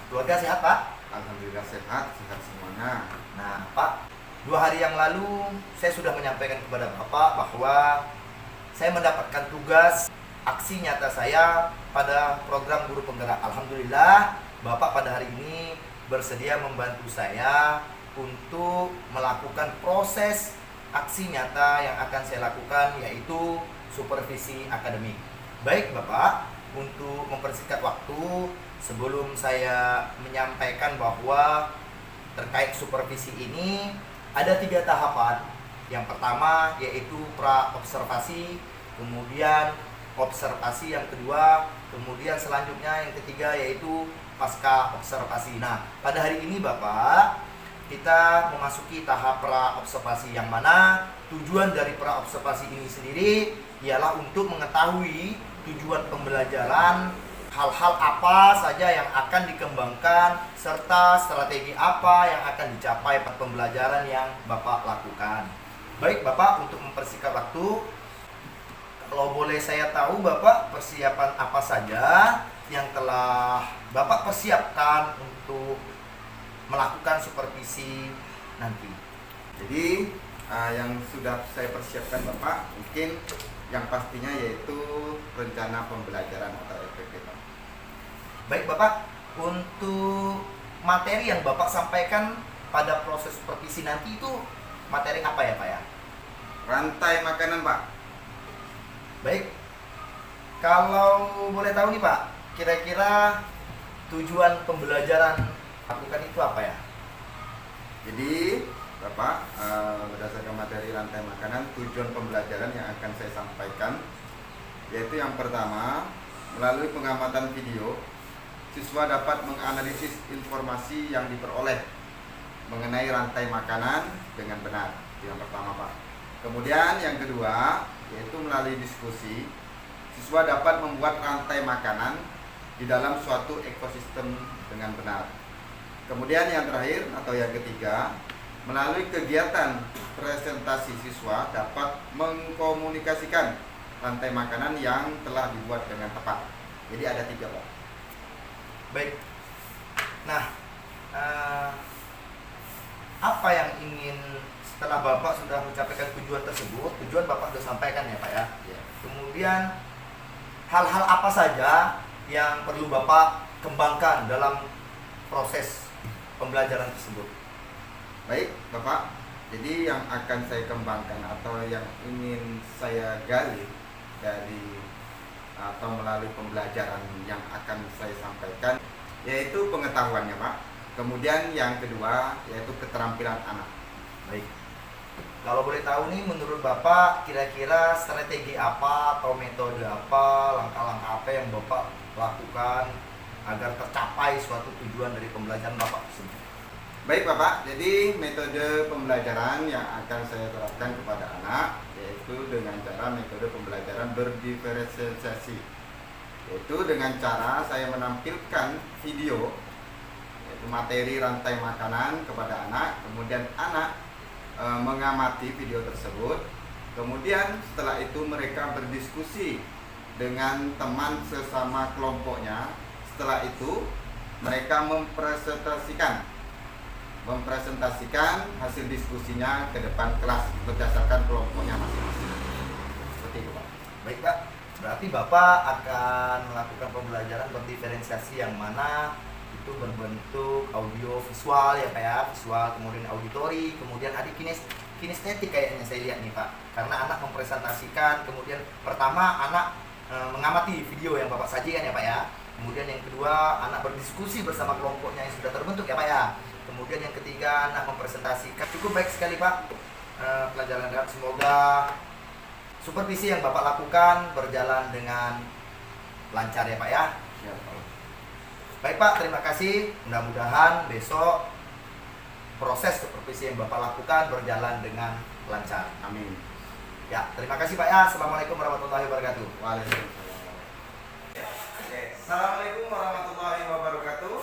Keluarga sehat, Pak? Alhamdulillah sehat, sehat semuanya. Nah, Pak, 2 hari yang lalu saya sudah menyampaikan kepada Bapak bahwa saya mendapatkan tugas aksi nyata saya pada program Guru Penggerak. Alhamdulillah, Bapak pada hari ini bersedia membantu saya untuk melakukan proses aksi nyata yang akan saya lakukan, yaitu supervisi akademik. Baik Bapak, untuk mempersingkat waktu, sebelum saya menyampaikan bahwa terkait supervisi ini ada 3 tahapan. Yang pertama yaitu pra-observasi, kemudian observasi yang kedua, kemudian selanjutnya yang ketiga yaitu pasca observasi. Nah, pada hari ini Bapak, kita memasuki tahap pra-observasi, yang mana tujuan dari pra-observasi ini sendiri ialah untuk mengetahui tujuan pembelajaran, hal-hal apa saja yang akan dikembangkan, serta strategi apa yang akan dicapai pada pembelajaran yang Bapak lakukan. Baik Bapak, untuk mempersingkat waktu, kalau boleh saya tahu Bapak, persiapan apa saja yang telah Bapak persiapkan untuk melakukan supervisi nanti? Jadi yang sudah saya persiapkan Bapak, mungkin yang pastinya yaitu rencana pembelajaran atau RPP. Baik Bapak, untuk materi yang Bapak sampaikan pada proses supervisi nanti itu materi apa ya Pak ya? Rantai makanan Pak. Baik, kalau boleh tahu nih Pak, kira-kira tujuan pembelajaran lakukan itu apa ya? Jadi Bapak, berdasarkan materi rantai makanan, tujuan pembelajaran yang akan saya sampaikan yaitu yang pertama, melalui pengamatan video, siswa dapat menganalisis informasi yang diperoleh mengenai rantai makanan dengan benar. Itu yang pertama Pak. Kemudian yang kedua, yaitu melalui diskusi, siswa dapat membuat rantai makanan di dalam suatu ekosistem dengan benar. Kemudian yang terakhir atau yang ketiga, melalui kegiatan presentasi, siswa dapat mengkomunikasikan rantai makanan yang telah dibuat dengan tepat. Jadi ada 3 Pak. Baik. Nah, apa yang ingin setelah Bapak sudah mencapai tujuan tersebut, tujuan Bapak sudah sampaikan ya Pak ya? Ya. Kemudian hal-hal apa saja yang perlu Bapak kembangkan dalam proses pembelajaran tersebut? Baik Bapak, jadi yang akan saya kembangkan atau yang ingin saya gali dari atau melalui pembelajaran yang akan saya sampaikan yaitu pengetahuannya Pak. Kemudian yang kedua yaitu keterampilan anak. Baik. Kalau boleh tahu nih, menurut Bapak kira-kira strategi apa atau metode apa, langkah-langkah apa yang Bapak lakukan agar tercapai suatu tujuan dari pembelajaran Bapak tersebut? Baik Bapak, jadi metode pembelajaran yang akan saya terapkan kepada anak yaitu dengan cara metode pembelajaran berdiferensiasi, yaitu dengan cara saya menampilkan video yaitu materi rantai makanan kepada anak, kemudian anak mengamati video tersebut, kemudian setelah itu mereka berdiskusi dengan teman sesama kelompoknya, setelah itu mereka mempresentasikan hasil diskusinya ke depan kelas berdasarkan kelompoknya masing-masing. Seperti itu Pak. Baik Pak, berarti Bapak akan melakukan pembelajaran berdiferensiasi yang mana itu berbentuk audio visual ya Pak ya, visual, kemudian auditori, kemudian ada kinestetik kayaknya saya lihat nih Pak. Karena anak mempresentasikan, kemudian pertama anak mengamati video yang Bapak sajikan ya Pak ya. Kemudian yang kedua, anak berdiskusi bersama kelompoknya yang sudah terbentuk ya Pak ya. Kemudian yang ketiga, anak mempresentasikan. Cukup baik sekali Pak pelajaran. Semoga supervisi yang Bapak lakukan berjalan dengan lancar ya Pak ya. Ya, Pak. Baik Pak, terima kasih. Mudah-mudahan besok proses supervisi yang Bapak lakukan berjalan dengan lancar. Amin. Ya, terima kasih Pak ya. Assalamualaikum warahmatullahi wabarakatuh. Waalaikumsalam. Assalamualaikum warahmatullahi wabarakatuh.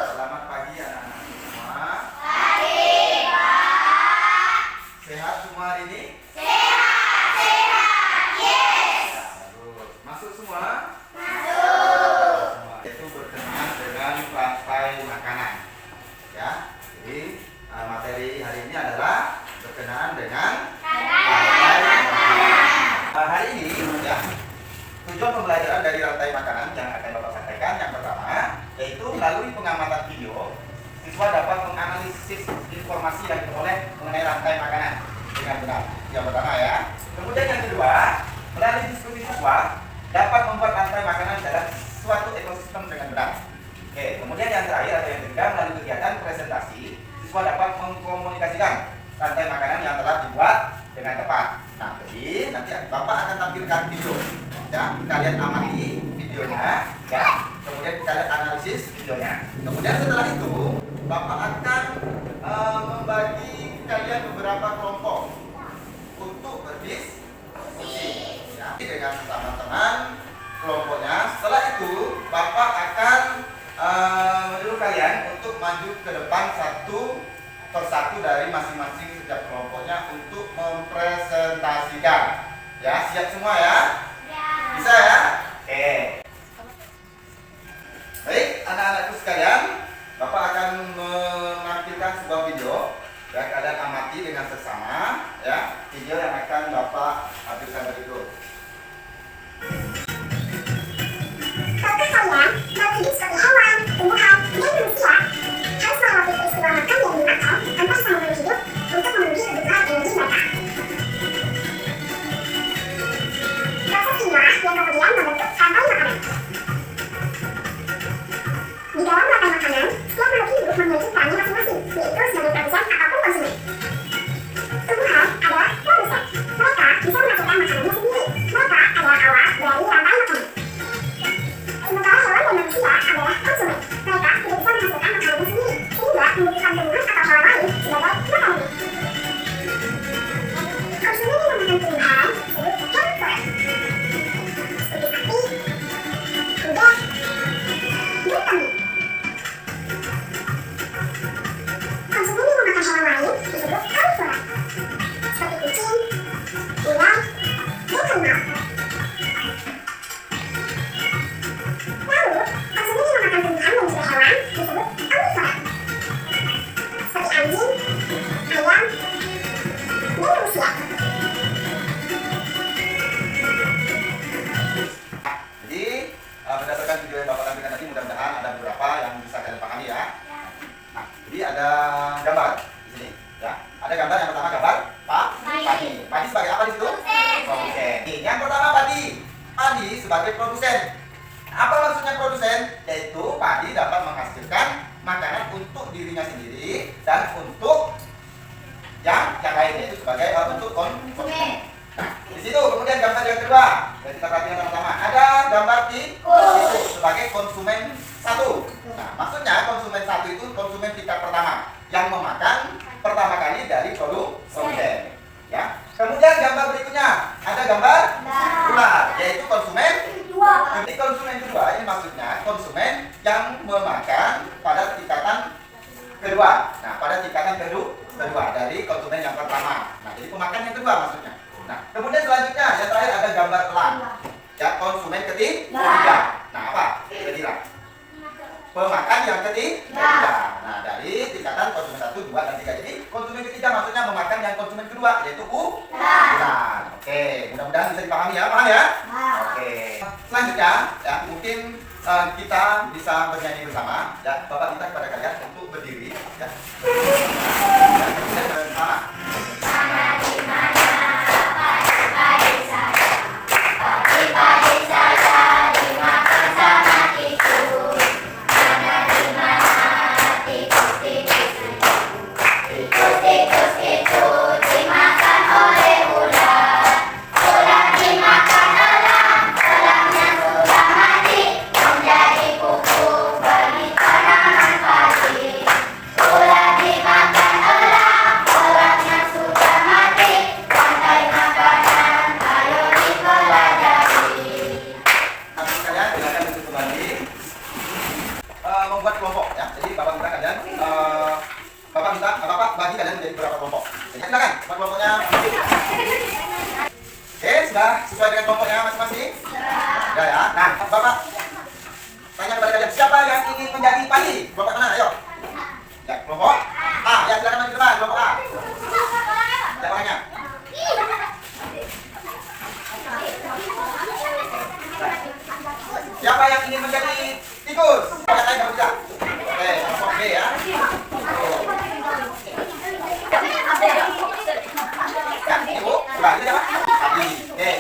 Selamat pagi anak-anak semua. Pagi Pak. Sehat semua hari ini? Sehat, yes. Ya, bagus. Masuk Melalui diskusi siswa dapat membuat rantai makanan dalam suatu ekosistem dengan benar. Oke, kemudian yang terakhir atau yang ketiga, melalui kegiatan presentasi, siswa dapat mengkomunikasikan rantai makanan yang telah dibuat dengan tepat. Nah, jadi nanti Bapak akan tampilkan video, ya, kalian amati videonya, ya, kemudian kalian analisis videonya. Kemudian setelah itu, Bapak akan membagi kalian beberapa kelompok untuk berdiskusi, ya, dengan teman-teman kelompoknya. Setelah itu, Bapak akan menyuruh kalian untuk maju ke depan satu persatu dari masing-masing setiap kelompoknya untuk mempresentasikan. Ya, siap semua ya? Bisa ya? Oke. Baik, anak-anakku sekalian, Bapak akan menampilkan sebuah video. Ya, kalian amati dengan seksama, ya. Video yang akan Bapak hadirkan berikut. Tahukah kalian bahwa hidup seperti hewan, tumbuhan, dan manusia harus melewati peristiwa makan yang dimakan tanpa bisa memenuhi hidup untuk memenuhi kebutuhan energi mereka. Proses inilah yang kemudian membentuk rantai makanan. Di dalam rantai makanan, setiap makhluk hidup memiliki perannya masing-masing, yaitu sebagai produsen ataupun konsumen. Tumbuhan adalah produsen. Mereka bisa menghasilkan makanannya sendiri. Mereka adalah awal dari rantai makanan. Sementara hewan dan manusia adalah konsumen. Mereka tidak bisa menghasilkan makanannya sendiri, sehingga membutuhkan tumbuhan atau hewan lain sebagai makanannya. Konsumen yang memakan tumbuhan disebut herbivore. Seperti sapi, kuda, dan kambing. Konsumen yang memakan hewan lain disebut karnivora. Seperti kucing, ular, dan harimau. Lalu, konsumen yang memakan tumbuhan dan juga hewan disebut omnivora. Seperti anjing, ayam, dan manusia. Jadi, berdasarkan video yang Bapak tampilkan tadi, mudah-mudahan ada beberapa yang bisa kalian pahami ya. Nah, jadi ada gambar di sini, ya. Ada gambar yang pertama gambar padi. Padi sebagai apa di situ? Produsen. Yang pertama padi. Padi sebagai produsen. Apa maksudnya produsen? Yaitu padi dapat menghasilkan makanan untuk dirinya sendiri dan untuk yang lain, yaitu sebagai untuk konsumen. Nah, di situ kemudian gambar yang kedua, yang kita perhatikan sama-sama, ada gambar tikus sebagai konsumen satu. Nah, maksudnya konsumen satu itu konsumen tingkat pertama yang memakan pertama kali dari produsen. Ya. Kemudian gambar berikutnya ada gambar ular, yaitu konsumen kedua. Jadi konsumen kedua ini maksudnya konsumen yang memakan pada tingkatan kedua. Nah, pada tingkatan kedua dari konsumen yang pertama. Nah, jadi pemakan yang kedua maksudnya. Nah, kemudian selanjutnya yang terakhir ada gambar elang. Ya, konsumen ketiga. Nah, apa? Ketiga. Pemakan yang ketiga. Nah, dari tingkatan konsumen 1, 2, dan 3. Jadi konsumen ketiga maksudnya memakan yang konsumen kedua, yaitu ular. Oke, mudah-mudahan bisa dipahami ya. Paham ya? Oke. Selanjutnya, ya mungkin kita bisa bernyanyi bersama. Ya, Bapak minta kepada kalian untuk berdiri. Ya. Dan bersama. Membuat kelompok ya. Jadi Bapak minta kalian Bapak bagi kalian menjadi beberapa kelompok. Jadi silakan buat kelompoknya. Oke, sudah sesuai dengan kelompoknya masing-masing? Sudah ya. Nah, Bapak tanya kepada kalian, siapa yang ingin menjadi padi? Kelompok mana? Ayo. Ya, kelompok A. Ya, silakan maju depan, kelompok A. Siapa orangnya? Siapa yang ingin menjadi tikus? Yang lain nggak bisa. Oke, kelompok B ya. Ya, ibu, sudah, ini siapa? Padi. Oke.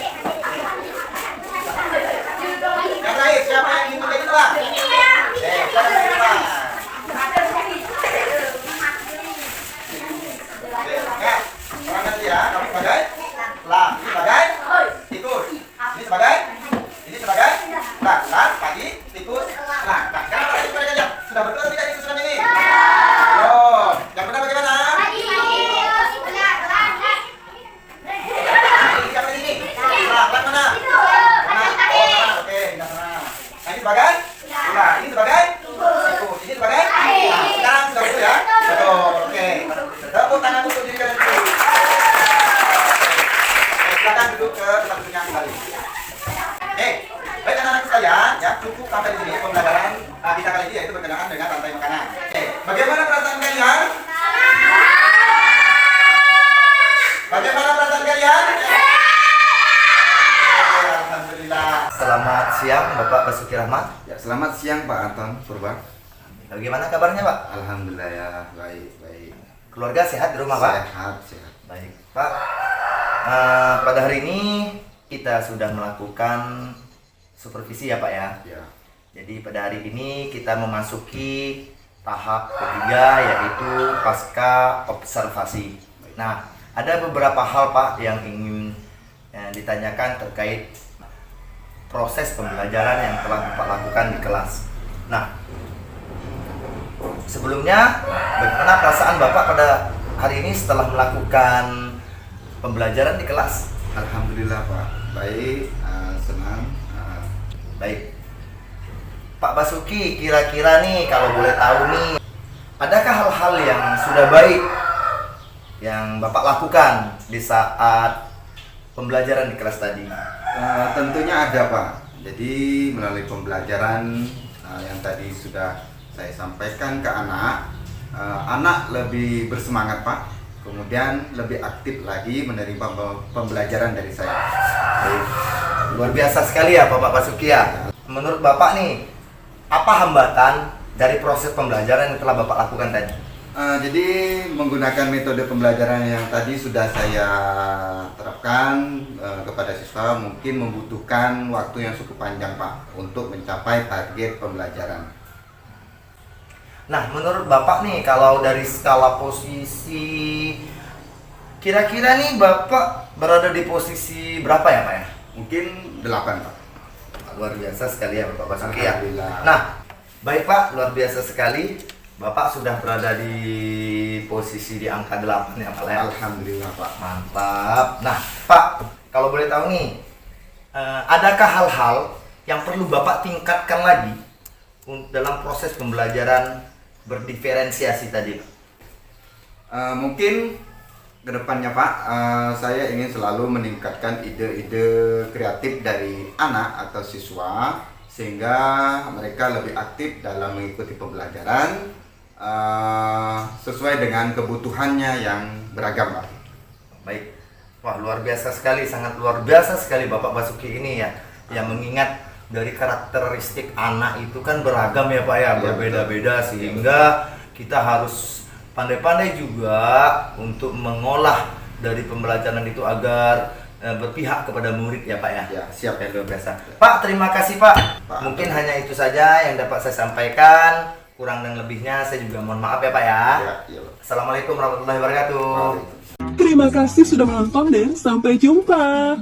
Selamat siang Bapak Basuki Rahmat. Ya, selamat siang Pak Anton Purba. Bagaimana kabarnya Pak? Alhamdulillah ya, baik. Keluarga sehat di rumah Pak? Sehat. Baik Pak. Pada hari ini kita sudah melakukan supervisi ya Pak ya. Ya. Jadi pada hari ini kita memasuki tahap ketiga, yaitu pasca observasi. Nah, ada beberapa hal Pak yang ingin ditanyakan terkait proses pembelajaran yang telah Bapak lakukan di kelas. Nah, sebelumnya bagaimana perasaan Bapak pada hari ini setelah melakukan pembelajaran di kelas? Alhamdulillah Pak, baik, senang. Baik. Pak Basuki, kira-kira nih kalau boleh tahu nih, adakah hal-hal yang sudah baik yang Bapak lakukan di saat pembelajaran di kelas tadi? Tentunya ada Pak. Jadi melalui pembelajaran yang tadi sudah saya sampaikan ke anak, anak lebih bersemangat Pak. Kemudian lebih aktif lagi menerima pembelajaran dari saya. Baik. Luar biasa sekali ya Bapak Basuki ya. Menurut Bapak nih, apa hambatan dari proses pembelajaran yang telah Bapak lakukan tadi? Jadi menggunakan metode pembelajaran yang tadi sudah saya terapkan kepada siswa mungkin membutuhkan waktu yang cukup panjang Pak untuk mencapai target pembelajaran. Nah, menurut Bapak nih, kalau dari skala posisi, kira-kira nih Bapak berada di posisi berapa ya Pak ya? Mungkin 8 Pak. Luar biasa sekali ya Bapak Basuki ya. Alhamdulillah. Nah, baik Pak, luar biasa sekali. Bapak sudah berada di posisi di angka 8 ya Pak ya. Alhamdulillah Pak. Mantap. Nah, Pak, kalau boleh tahu nih, adakah hal-hal yang perlu Bapak tingkatkan lagi dalam proses pembelajaran berdiferensiasi tadi? Mungkin kedepannya Pak, saya ingin selalu meningkatkan ide-ide kreatif dari anak atau siswa sehingga mereka lebih aktif dalam mengikuti pembelajaran sesuai dengan kebutuhannya yang beragam Pak. Baik. Wah, luar biasa sekali, sangat luar biasa sekali Bapak Basuki ini ya, yang mengingat dari karakteristik anak itu kan beragam ya Pak ya, berbeda-beda sehingga kita harus pandai-pandai juga untuk mengolah dari pembelajaran itu agar berpihak kepada murid ya Pak ya. Ya, siap. Ya, luar biasa. Pak, terima kasih Pak. Mungkin hanya itu saja yang dapat saya sampaikan. Kurang dan lebihnya saya juga mohon maaf ya Pak ya. Ya, Pak. Assalamualaikum warahmatullahi wabarakatuh. Terima kasih sudah menonton dan sampai jumpa.